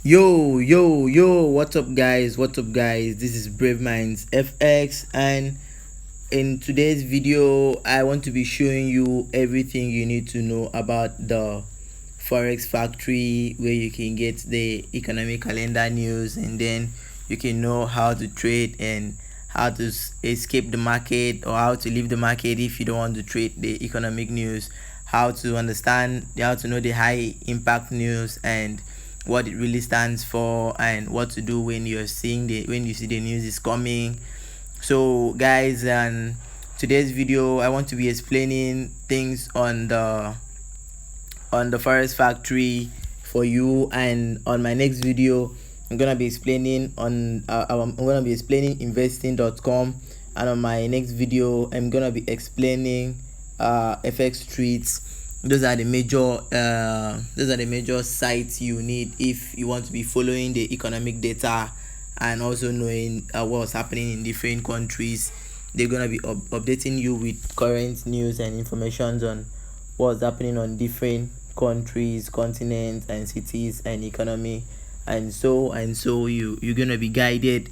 Yo, what's up, guys? This is Brave Minds FX, and in today's video, I want to be showing you everything you need to know about the Forex factory, where you can get the economic calendar news, and then you can know how to trade and how to escape the market, or how to leave the market if you don't want to trade the economic news, how to how to know the high impact news and what it really stands for, and what to do when you see the news is coming. So guys, and today's video I want to be explaining things on the forest factory for you, and on my next video I'm gonna be explaining investing.com, and on my next video I'm gonna be explaining FX streets. Those are the major sites you need if you want to be following the economic data, and also knowing what's happening in different countries. They're gonna be updating you with current news and information on what's happening on different countries, continents, and cities and economy, and so you're gonna be guided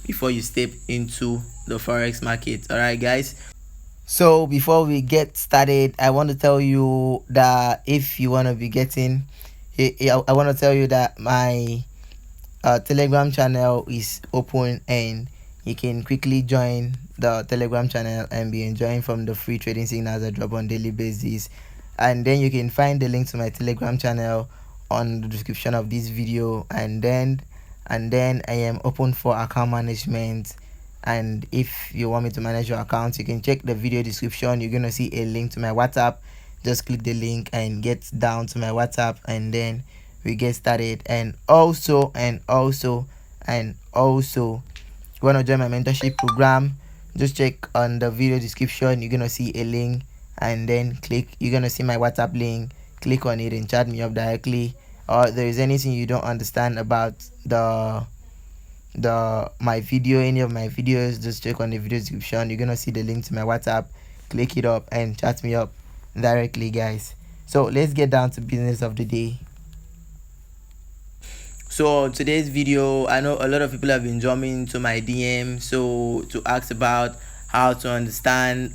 before you step into the forex market. All right, guys. So before we get started, I want to tell you that if you want to be getting, I want to tell you that my Telegram channel is open, and you can quickly join the Telegram channel and be enjoying from the free trading signals I drop on daily basis. And then you can find the link to my Telegram channel on the description of this video. And then I am open for account management. And if you want me to manage your account, you can check the video description. You're gonna see a link to my WhatsApp. Just click the link and get down to my WhatsApp, and then we get started. And also you want to join my mentorship program, just check on the video description. You're gonna see a link, and then you're gonna see my WhatsApp link. Click on it and chat me up directly. Or there is anything you don't understand about my video, any of my videos, just check on the video description. You're gonna see the link to my WhatsApp. Click it up and chat me up directly, guys. So let's get down to business of the day. So today's video, I know a lot of people have been jumping to my DM so to ask about how to understand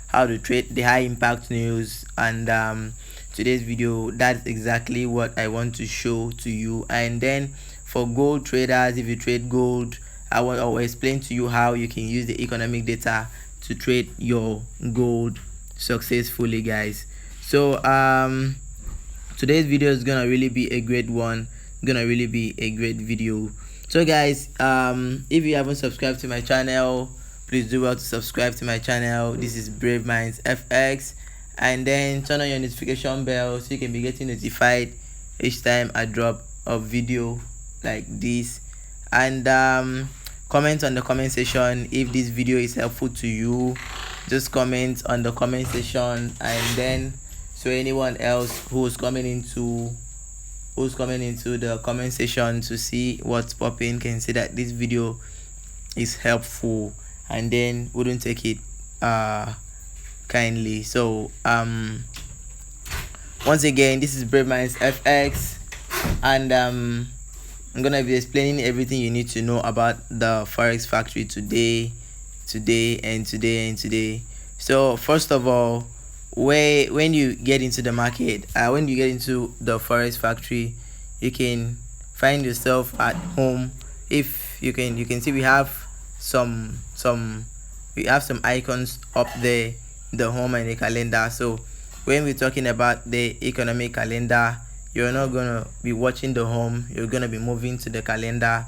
how to trade the high impact news, and today's video, that's exactly what I want to show to you. And then for gold traders, if you trade gold, I will explain to you how you can use the economic data to trade your gold successfully, guys. So today's video is gonna really be a great one, gonna really be a great video. So guys, if you haven't subscribed to my channel, please do well to subscribe to my channel. This is Brave Minds FX, and then turn on your notification bell so you can be getting notified each time I drop a video like this. And comment on the comment section if this video is helpful to you. Just comment on the comment section, and then so anyone else who's coming into the comment section to see what's popping can see that this video is helpful, and then wouldn't take it kindly. So once again, this is Brave Minds FX, and I'm gonna be explaining everything you need to know about the forex factory today. So first of all, when you get into the market, when you get into the forex factory, you can find yourself at home. If you can see we have some icons up there, the home and the calendar. So when we're talking about the economic calendar, you're not gonna be watching the home, you're gonna be moving to the calendar.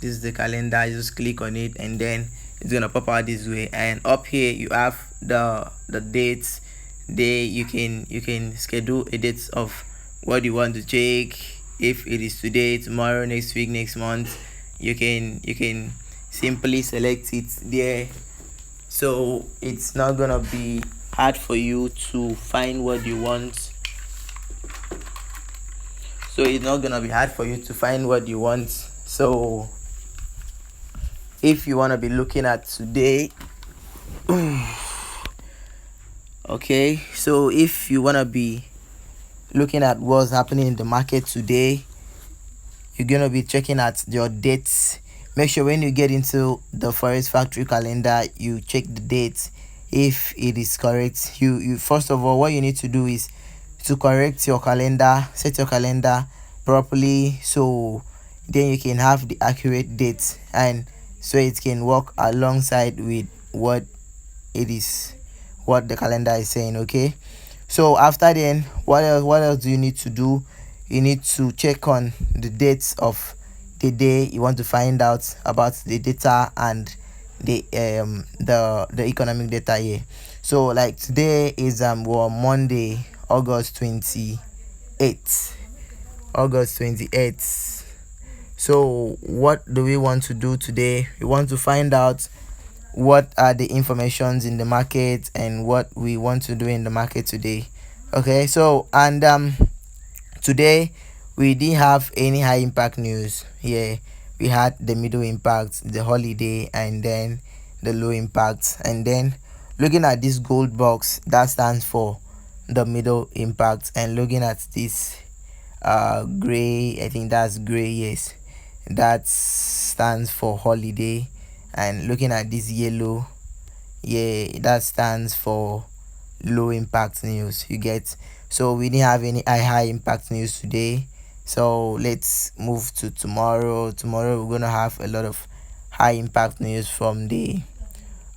This is the calendar. You just click on it, and then it's gonna pop out this way. And up here you have the dates. You can schedule a date of what you want to check. If it is today, tomorrow, next week, next month, you can simply select it there. So it's not gonna be hard for you to find what you want. So if you want to be looking at today, okay, so if you want to be looking at what's happening in the market today. You're gonna be checking at your dates. Make sure when you get into the Forex Factory calendar, you check the dates if it is correct. You first of all, what you need to do is to correct your calendar, set your calendar properly, so then you can have the accurate dates, and so it can work alongside with it is what the calendar is saying. Okay, so after then, what else do you need to do? You need to check on the dates of the day you want to find out about the data and the economic data here. So like today is Monday, August 28th. So what do we want to do today? We want to find out what are the informations in the market and what we want to do in the market today. Okay, so and today we didn't have any high impact news here. We had the middle impact, the holiday, and then the low impact. And then looking at this gold box, that stands for the middle impact. And looking at this gray, I think that's gray, yes, that stands for holiday. And looking at this yellow, yeah, that stands for low impact news. You get? So we didn't have any high impact news today. So let's move to tomorrow. We're gonna have a lot of high impact news, from the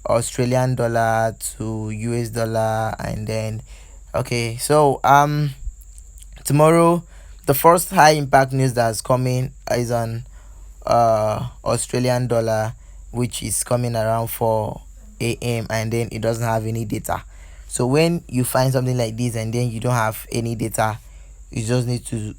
Australian dollar to US dollar. And then okay, so tomorrow the first high impact news that's coming is on Australian dollar, which is coming around 4 a.m. and then it doesn't have any data. So when you find something like this and then you don't have any data, you just need to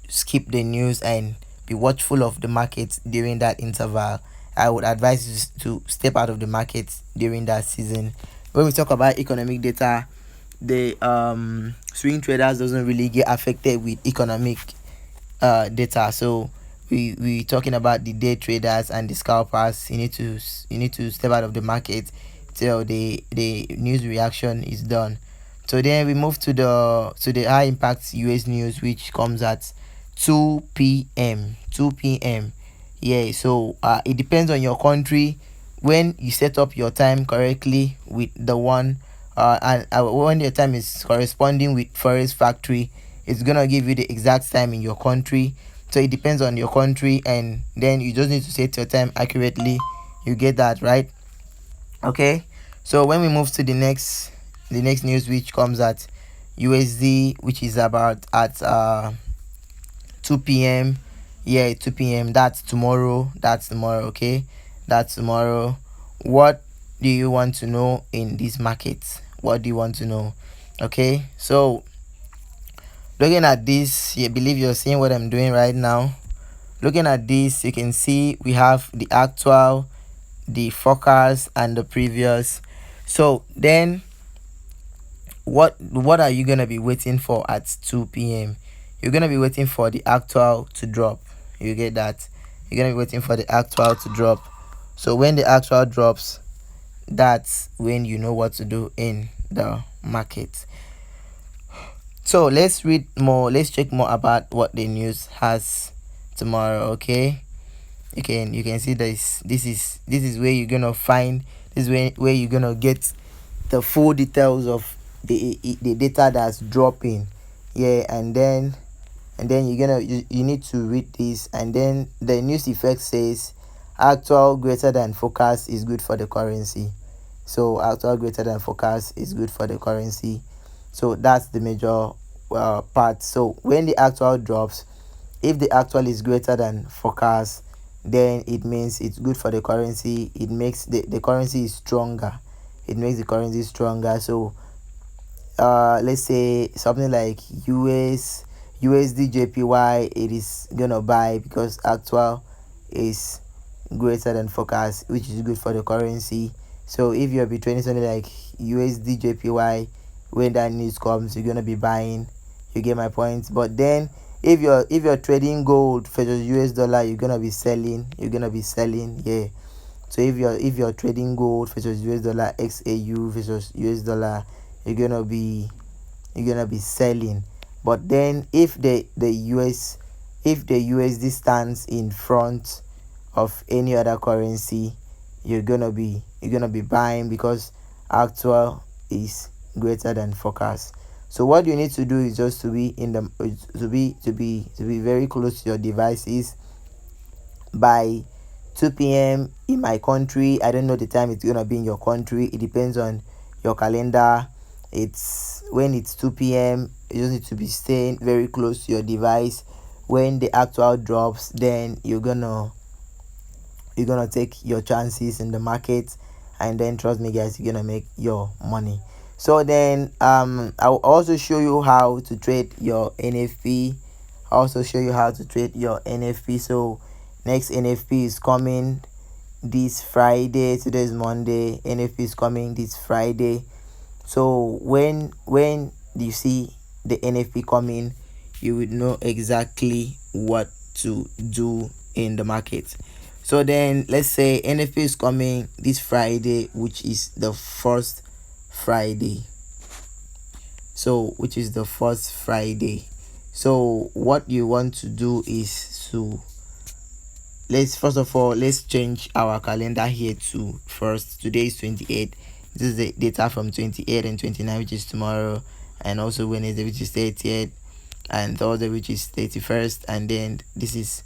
skip the news and be watchful of the market during that interval. I would advise you to step out of the market during that season. When we talk about economic data, the swing traders doesn't really get affected with economic data. So we talking about the day traders and the scalpers. You need to step out of the market till the news reaction is done. So then we move to the high impact US news, which comes at 2 p.m. 2 p.m. Yeah, so it depends on your country. When you set up your time correctly with the one and when your time is corresponding with Forex Factory, it's gonna give you the exact time in your country. So it depends on your country, and then you just need to set your time accurately. You get that, right? Okay, so when we move to the next news, which comes at USD, which is about at 2 p.m. Yeah, 2 p.m. That's tomorrow. Okay, that's tomorrow. What do you want to know in this market? What do you want to know? Okay, so looking at this, you believe you're seeing what I'm doing right now. Looking at this, you can see we have the actual, the forecast, and the previous. So then what are you gonna be waiting for at 2 p.m.? You're gonna be waiting for the actual to drop. You get that? You're gonna be waiting for the actual to drop. So when the actual drops, that's when you know what to do in the market. So let's read more. Let's check more about what the news has tomorrow. Okay, you can see this is where you're gonna find, this is where you're gonna get the full details of the data that's dropping. Yeah, and then you need to read this, and then the news effect says actual greater than forecast is good for the currency. So actual greater than forecast is good for the currency. So that's the major part. So when the actual drops, if the actual is greater than forecast, then it means it's good for the currency. It makes the currency is stronger. It makes the currency stronger. So let's say something like USD JPY, it is gonna buy because actual is greater than forecast, which is good for the currency. So if you're trading something like USD JPY, when that news comes, you're gonna be buying. You get my point? But then if you're trading gold versus US dollar, you're gonna be selling. Yeah. So if you're trading gold versus US dollar, XAU versus US dollar, you're gonna be selling. But then if the USD stands in front of any other currency, you're gonna be buying, because actual is greater than forecast. So what you need to do is just to be in the to be very close to your devices by 2 p.m. in my country. I don't know the time it's gonna be in your country. It depends on your calendar. It's when it's 2 p.m. You just need to be staying very close to your device. When the actual drops, then you're gonna take your chances in the market, and then trust me guys, you're gonna make your money. So then I'll also show you how to trade your NFP. Also show you how to trade your NFP. So next NFP is coming this Friday. Today's Monday. NFP is coming this Friday. So when you see the NFP coming, you would know exactly what to do in the market. So then let's say NFP is coming this Friday, which is the first Friday. So what you want to do is to let's first of all let's change our calendar here to first. Today is 28. This is the data from 28 and 29, which is tomorrow, and also Wednesday, which is 30th, and Thursday, which is 31st, and then this is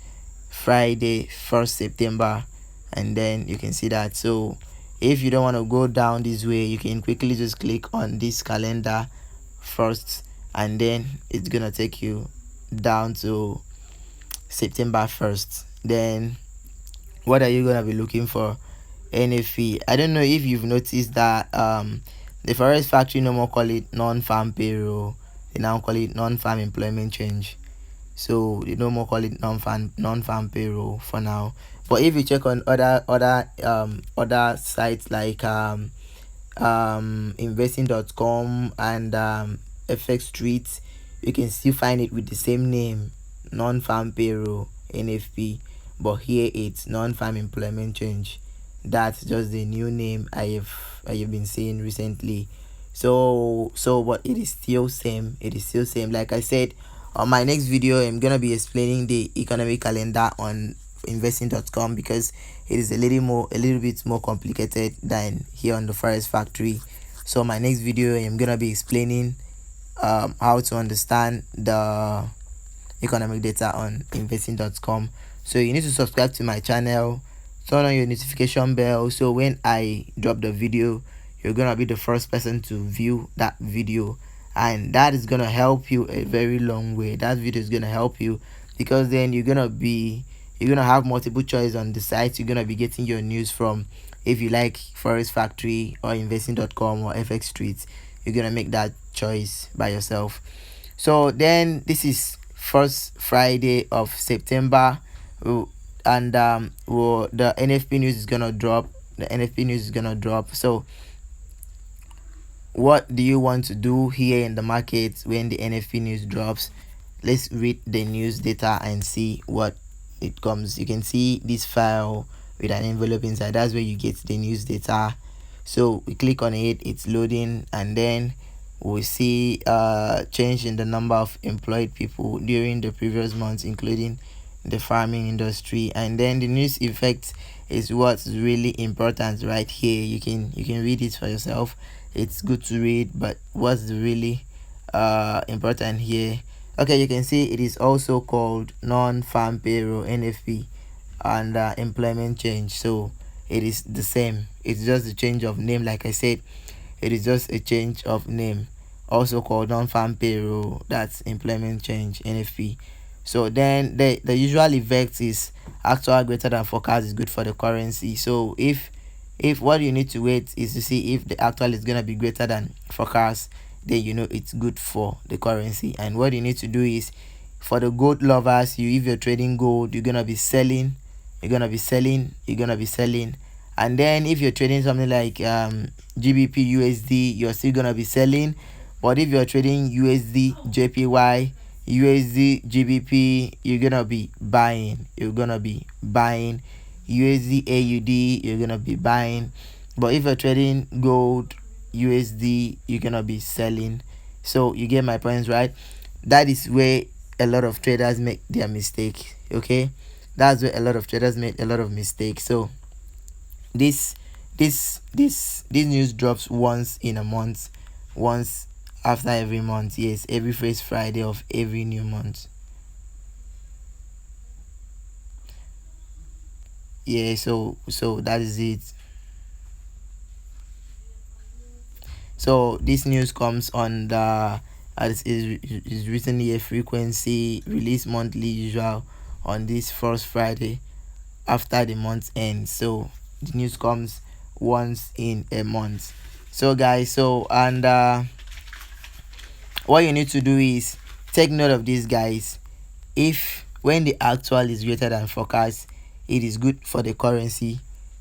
Friday, 1st September, and then you can see that. So if you don't want to go down this way, you can quickly just click on this calendar first, and then it's gonna take you down to September 1st. Then what are you gonna be looking for? NFE. I don't know if you've noticed that the Forex factory no more call it non-farm payroll. They now call it non-farm employment change. So they no more call it non-farm payroll for now. But if you check on other sites like investing.com and FX Street, you can still find it with the same name, non-farm payroll NFP, but here it's non-farm employment change. That's just the new name I have been seeing recently. So but it is still same. Like I said, on my next video I'm gonna be explaining the economic calendar on investing.com, because it is a little bit more complicated than here on the Forex factory. So my next video I'm gonna be explaining how to understand the economic data on investing.com. So you need to subscribe to my channel, turn on your notification bell, so when I drop the video, you're gonna be the first person to view that video, and that is gonna help you a very long way. That video is gonna help you, because then you're gonna have multiple choice on the site you're gonna be getting your news from. If you like Forex Factory or investing.com or FX Street, you're gonna make that choice by yourself. So then this is first Friday of September, and the NFP news is gonna drop. So what do you want to do here in the market when the NFP news drops? Let's read the news data and see what it comes. You can see this file with an envelope inside. That's where you get the news data. So we click on it, it's loading, and then we see change in the number of employed people during the previous months, including the farming industry. And then the news effect is what's really important right here. You can read it for yourself. It's good to read, but what's really important here? Okay, you can see it is also called non-farm payroll NFP and employment change. So it is the same, it's just a change of name. Like I said, it is just a change of name, also called non-farm payroll, that's employment change NFP. So then the usual effect is actual greater than forecast is good for the currency. So if what you need to wait is to see if the actual is going to be greater than forecast, then you know it's good for the currency. And what you need to do is, for the gold lovers, if you're trading gold, you're going to be selling, and then if you're trading something like GBP USD, you're still going to be selling. But if you're trading USD JPY, USD GBP, you're going to be buying. USD AUD, you're gonna be buying. But if you're trading gold USD, you're gonna be selling. So you get my points, right? that is where a lot of traders make their mistake. Okay, that's where a lot of traders make a lot of mistakes. So this this news drops once in a month, once after every month. Yes, every first Friday of every new month. Yeah, so that is it. So this news comes on the is written here, frequency release monthly usual on this first Friday after the month ends. So the news comes once in a month. So guys, so and what you need to do is take note of this, guys. If when the actual is greater than forecast, it is good for the currency.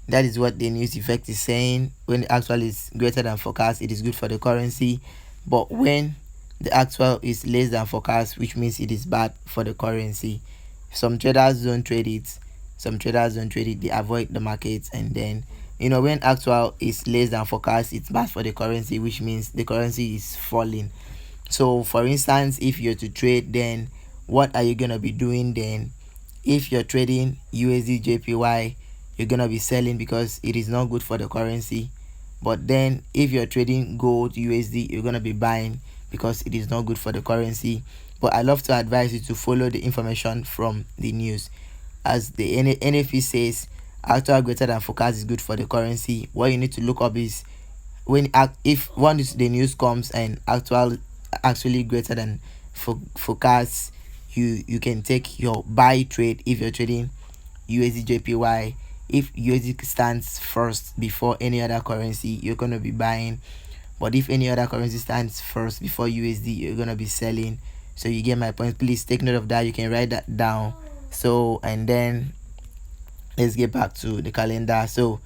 That is what the news effect is saying. When the actual is greater than forecast, it is good for the currency. But when the actual is less than forecast, which means it is bad for the currency. Some traders don't trade it. Some traders don't trade it. They avoid the market, and then when actual is less than forecast, it's bad for the currency, which means the currency is falling. So for instance, if you're to trade, then what are you gonna be doing then? If you're trading USD JPY, you're gonna be selling because it is not good for the currency. But then if you're trading gold USD, you're gonna be buying because it is not good for the currency. But I love to advise you to follow the information from the news. As the NFE says, actual greater than forecast is good for the currency. What you need to look up is if once the news comes and actually greater than forecast, you can take your buy trade. If you're trading USD JPY, if USD stands first before any other currency, you're going to be buying. But if any other currency stands first before USD, you're going to be selling. So you get my point. Please take note of that. You can write that down. So and then let's get back to the calendar. So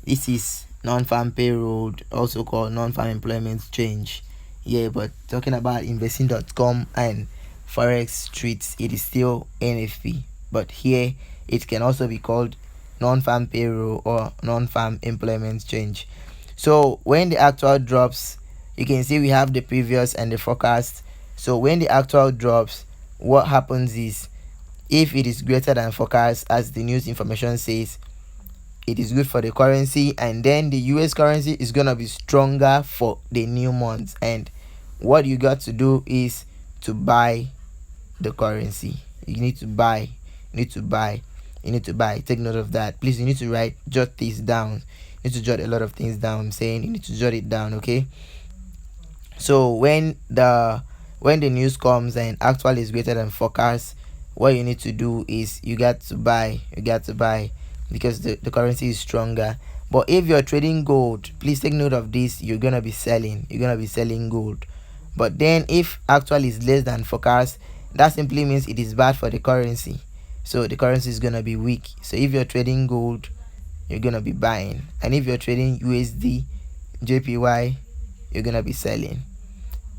this is non-farm payroll, also called non-farm employment change. Yeah, but talking about investing.com and Forex streets, it is still NFP, but here it can also be called non-farm payroll or non-farm employment change. So when the actual drops, you can see we have the previous and the forecast. So when the actual drops, what happens is, if it is greater than forecast, as the news information says, it is good for the currency, and then the US currency is gonna be stronger for the new month. And what you got to do is to buy the currency. You need to buy. Take note of that, please. You need to jot this down. You need to jot a lot of things down. I'm saying you need to jot it down. Okay, so when the news comes and actual is greater than forecast, what you need to do is you got to buy because the currency is stronger. But if you're trading gold, please take note of this, you're gonna be selling gold. But then if actual is less than forecast, that simply means it is bad for the currency. So the currency is gonna be weak. So if you're trading gold, you're gonna be buying, and if you're trading USD JPY, you're gonna be selling.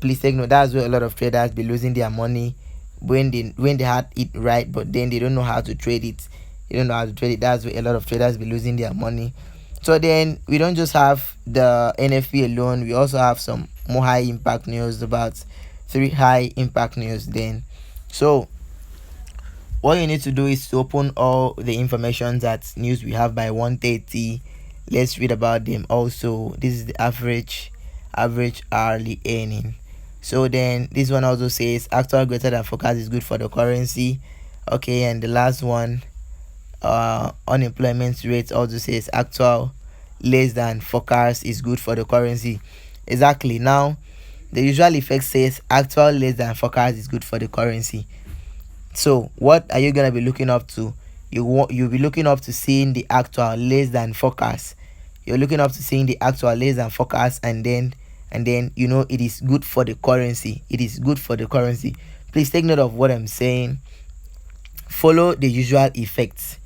Please take note, that's where a lot of traders be losing their money when they had it right, but then they don't know how to trade it. That's where a lot of traders be losing their money. So then we don't just have the NFP alone, we also have some more high impact news, about 3 high impact news then. So what you need to do is to open all the information that news we have by 1:30. Let's read about them. Also, this is the average hourly earning. So then this one also says actual greater than forecast is good for the currency. Okay, and the last one, unemployment rate, also says actual less than forecast is good for the currency. Exactly. Now the usual effect says actual less than forecast is good for the currency. So what are you gonna be looking up to? You'll be looking up to seeing the actual less than forecast. You're looking up to seeing the actual less than forecast, and then it is good for the currency. Please take note of what I'm saying. Follow the usual effects.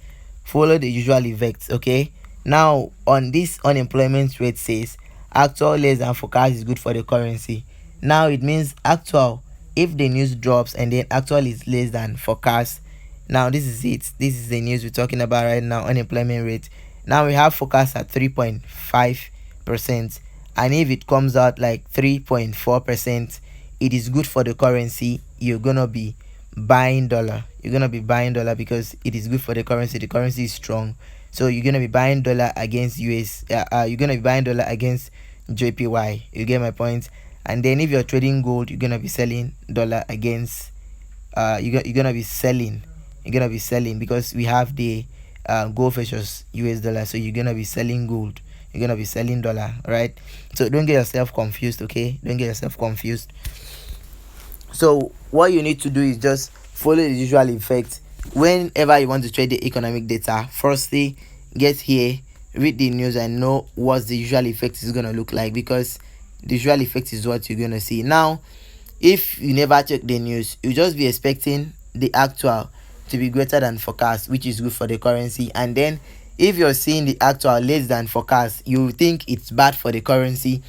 Okay, now on this unemployment rate says actual less than forecast is good for the currency. Now it means actual, if the news drops and then actual is less than forecast. Now this is the news we're talking about right now. Unemployment rate, now we have forecast at 3.5%, and if it comes out like 3.4%, it is good for the currency, you're gonna be buying dollar. You're gonna be buying dollar because it is good for the currency. The currency is strong, so you're gonna be buying dollar against US. You're gonna be buying dollar against JPY. You get my point? And then if you're trading gold, you're gonna be selling dollar against. You're gonna be selling. You're gonna be selling because we have the gold versus US dollar. So you're gonna be selling gold. You're gonna be selling dollar, right? So don't get yourself confused, okay? Don't get yourself confused. So what you need to do is just follow the usual effect. Whenever you want to trade the economic data, firstly get here, read the news and know what the usual effect is going to look like, because the usual effect is what you're going to see. Now if you never check the news, you just be expecting the actual to be greater than forecast, which is good for the currency. And then if you're seeing the actual less than forecast, you think it's bad for the currency,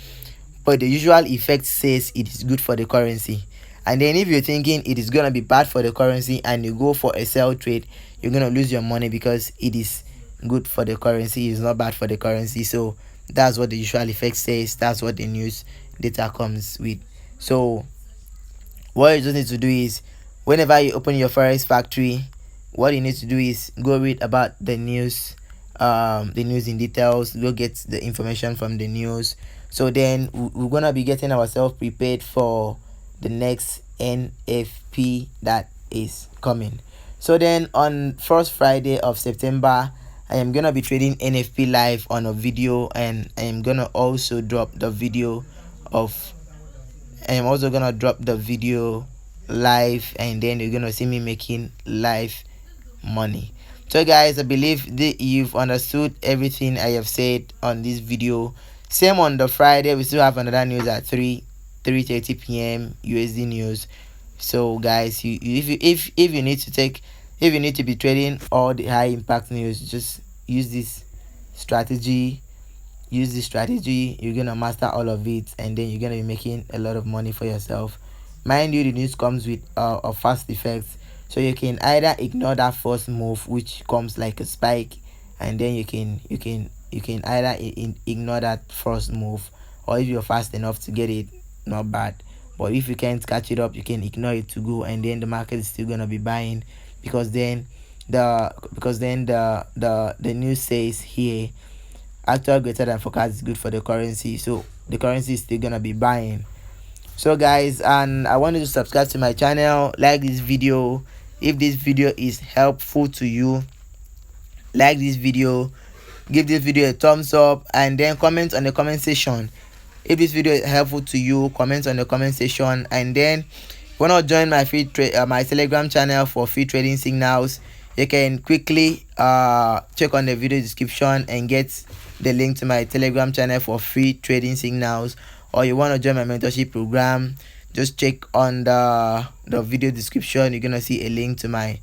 but the usual effect says it is good for the currency. And then if you're thinking it is going to be bad for the currency and you go for a sell trade, you're going to lose your money because it is good for the currency, it's not bad for the currency. So that's what the usual effect says, that's what the news data comes with. So what you just need to do is, whenever you open your Forex factory, what you need to do is go read about the news, the news in details, go get the information from the news. So then we're gonna be getting ourselves prepared for the next NFP that is coming. So then on first Friday of September, I am gonna be trading NFP live on a video, and I am gonna also drop the video of I'm also gonna drop the video live, and then you're gonna see me making live money. So guys, I believe that you've understood everything I have said on this video. Same on the Friday, we still have another news at 3:30 p.m. USD news. So guys, if you need to take, if you need to be trading all the high impact news, just use this strategy. You're gonna master all of it, and then you're gonna be making a lot of money for yourself. Mind you, the news comes with a fast effect, so you can either ignore that first move, which comes like a spike, and then you can either ignore that first move, or if you're fast enough to get it, not bad. But if you can't catch it up, you can ignore it to go, and then the market is still gonna be buying, because then the news says here actual greater than forecast is good for the currency, so the currency is still gonna be buying. So guys, and I want you to subscribe to my channel, like this video. If this video is helpful to you, like this video, give this video a thumbs up, and then comment on the comment section. If this video is helpful to you, comment on the comment section. And then if you want to join my my Telegram channel for free trading signals, you can quickly check on the video description and get the link to my Telegram channel for free trading signals. Or you want to join my mentorship program, just check on the video description. You're gonna see a link to my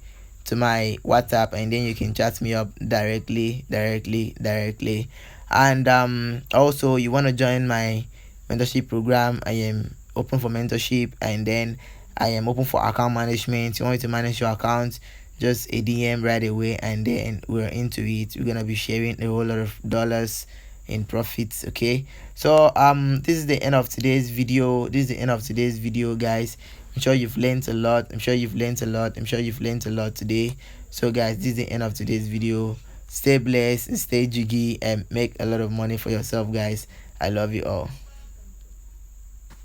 WhatsApp, and then you can chat me up directly. And also, you want to join my mentorship program, I am open for mentorship, and then I am open for account management. You want me to manage your account, just a DM right away, and then we're into it. We're gonna be sharing a whole lot of dollars in profits. Okay, so this is the end of today's video. Guys. I'm sure you've learned a lot. I'm sure you've learned a lot today. So guys, this is the end of today's video. Stay blessed, stay jiggy, and make a lot of money for yourself, guys. I love you all.